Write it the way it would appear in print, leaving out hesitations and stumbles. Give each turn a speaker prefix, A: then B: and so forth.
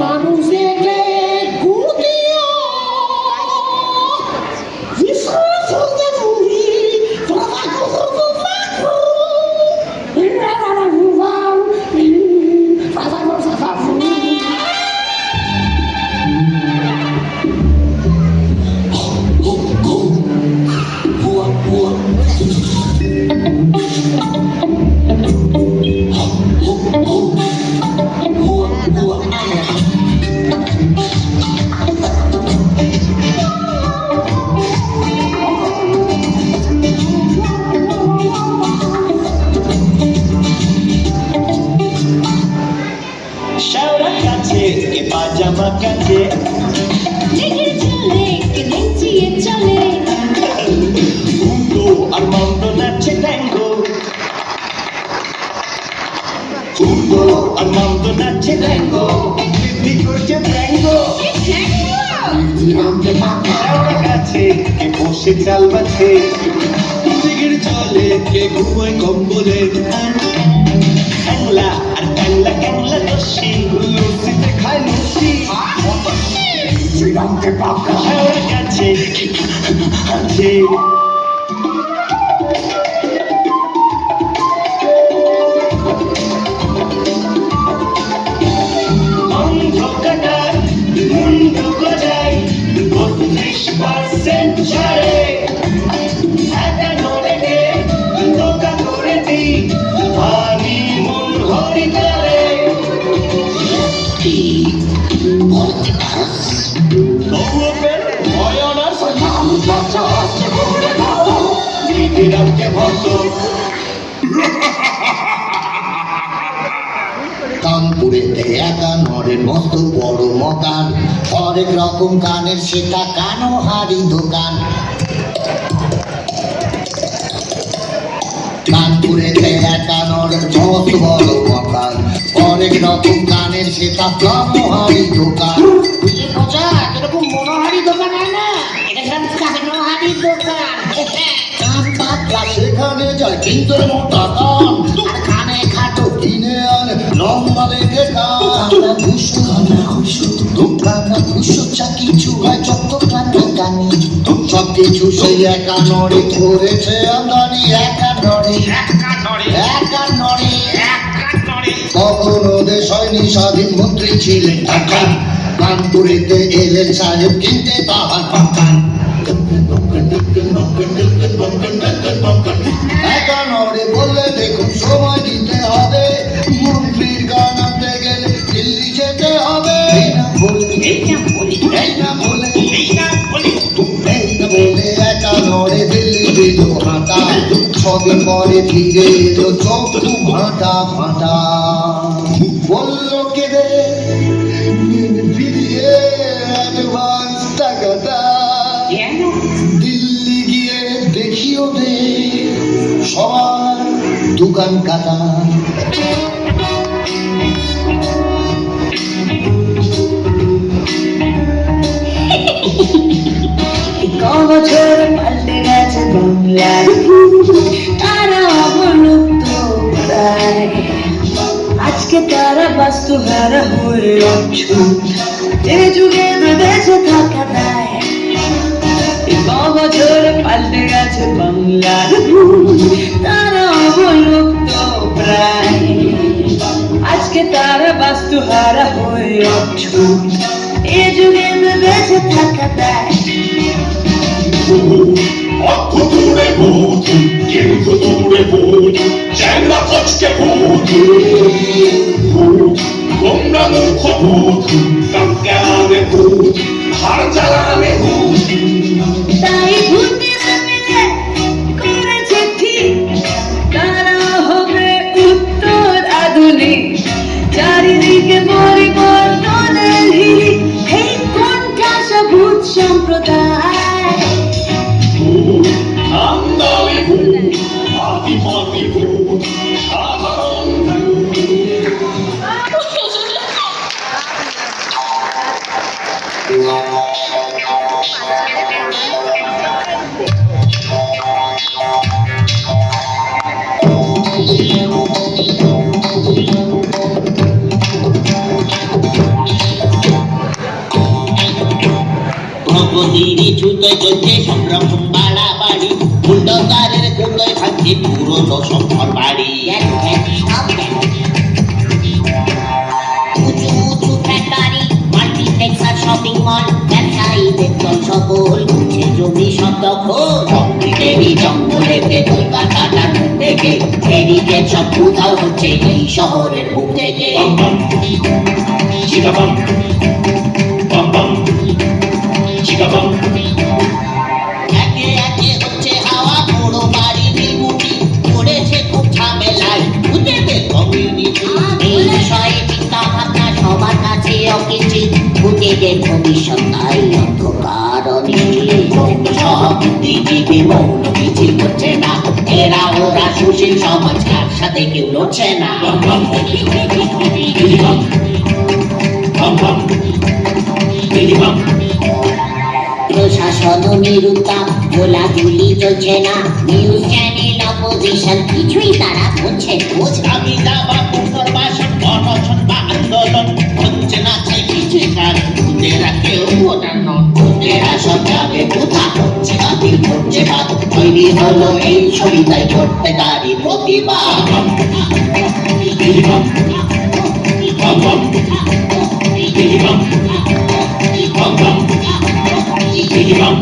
A: মানুষ দেখলে গুটিও
B: পাজামা কাছে
C: লেগে চলে কেঁচিয়ে চলে
B: উল্টো আর মন্দ নাচে ট্যাঙ্গো উল্টো আর মন্দ নাচে ট্যাঙ্গো বৃদ্ধি করছে ট্যাঙ্গো শেওড়া গাছে কে বসে চাল বাছে দিগির চলে কে ঘুমায় কম্বলে ক্যাংলা আর ক্যাংলা ক্যাংলা লস্যি লস্যিতে খায় লস্যি শেওড়া গাছে আছে অন্ধকার মুন্ডু গজায় 32% ছাড়ে একা নড়ে দোকা করে দি ভারী মন হরি করে
A: কানপুরেতে একা নরের মস্ত বড় মকান, হরেক রকম কানের সেটা কানো হাড়ি দোকান। কানপুরেতে একা নরের মস্ত বড় মকান, হরেক রকম কানের সেটা কানো হাড়ি দোকান। এরকম মনোহারি দোকান হয় না, এটা কানো হাড়ি দোকান। কান পাতলা সেখানে যায় কিন্তু মোটা কান, আর কানে খাটো কিনে আনে লম্বা লেগে কান। সব কিছু সেই একা নড়ে করেছে আমদানি একা নড়ে একা নড়ে। কখনো দেশ হয়নি স্বাধীন, মন্ত্রী ছিলেন ঢাকা, কানপুরেতে এলেন সাহেব কিনতে পাহাড় পাকান। একা নড়ে বললে দেখুন সময় দিতে হবে, মন্ত্রীর গান আনতে গেলে দিল্লি যেতে হবে। এই না বলে একা নড়ে দিল্লি দিল হাঁটা, ছদিন পরে ফিরে এলো চোখ ভাঁটা ভাঁটা। বললো কেঁদে ফিরিয়ে অ্যাডভান্স টাকাটা, দিল্লি গিয়ে দেখিও দে সবার দোকান কাটা।
C: বছর পাল্টে গেছে বাংলার, তারা অবলুপ্ত প্রায়। আজকে তারা বাস্তুহারা হয়ে অচ্ছুত, যে যুগে বেঁচে থাকা দায়। বছর পাল্টে গেছে বাংলার, তারা অবলুপ্ত প্রায়। আজকে তারা বাস্তুহারা হয়ে অচ্ছুত, এ যুগে বেঁচে থাকা দায়।
B: অদ্ভুতুরে ভূত কিন্তু দূরে ভূত, চ্যাংড়া কচকে ভূত ভূত, গোমরা মুখ ভূত, কানে ভূত, হাড় জ্বালানে ভূত।
C: তাই ভূতেরা মিলে করেছে ঠিক, তারা হবে উত্তর আধুনিক। চারিদিকে পরিবর্তনের হিড়িক, এই কোণঠাস ভূত সম্প্রদায়।
B: আন্দালে ভূত, আদিমাতি ভূত, সাধারণ ভূত।
A: প্রগতির ছুতোয় চলছে সংগ্রাম বাড়াবাড়ি, বুলডোজারের গুলোয় ভাঙছে পুরনো সম্পর বাড়ি। উঁচু উঁচু ফ্যাক্টরি, মাল্টিপ্লেক্স আর শপিং মল, ব্যবসায়ীদের দল সকল ঘুরছে জমি সব দখল। কংক্রিটেরই জঙ্গলেতে দৈবা কাটার মুখ থেকে ব্যারিকেড সব উধাও হচ্ছে এই শহরের বুক থেকে।
B: Bum bum, chica bum, bum bum, chica bum.
A: একে একে হচ্ছে হাওয়া বড় বাড়ি বিমুখী, পড়েছে খুব ঝামেলায় ভূতেদের কমিউনিটি। এই বিষয়ে চিন্তা ভাবনা সবার কাছে অকিঞ্চিত, ভূতেদের ভবিষ্যৎ তাই অন্ধকার অনিশ্চিত। সহবুদ্ধিজীবী মৌন মিছিল করছে না, এরা ওরা সুশীল সমাজ কার সাথে কেউ লড়ছে না।
B: Bum bum, billy bum, bum bum, billy bum.
A: প্রশাসন নিরুত্তম, গোলাগুলি চলছে না, নিউজ চ্যানেল অপোজিশন কিছুই তারা করছে খোঁজ। আমি যাবা পুনর্বাসন অনশন বা আন্দোলন হচ্ছে না, চাই পিছিয়ে কার ভূতেরা কেউ ভোটার নন। ভূতেরা সব যাবে কোথা, হচ্ছে বাতিল করছে বাদ, তৈরি হলো এই ছবি তাই করতে তারই প্রতিবাদ।
B: Billy bum, bum bum, billy bum, bum bum, billy bum.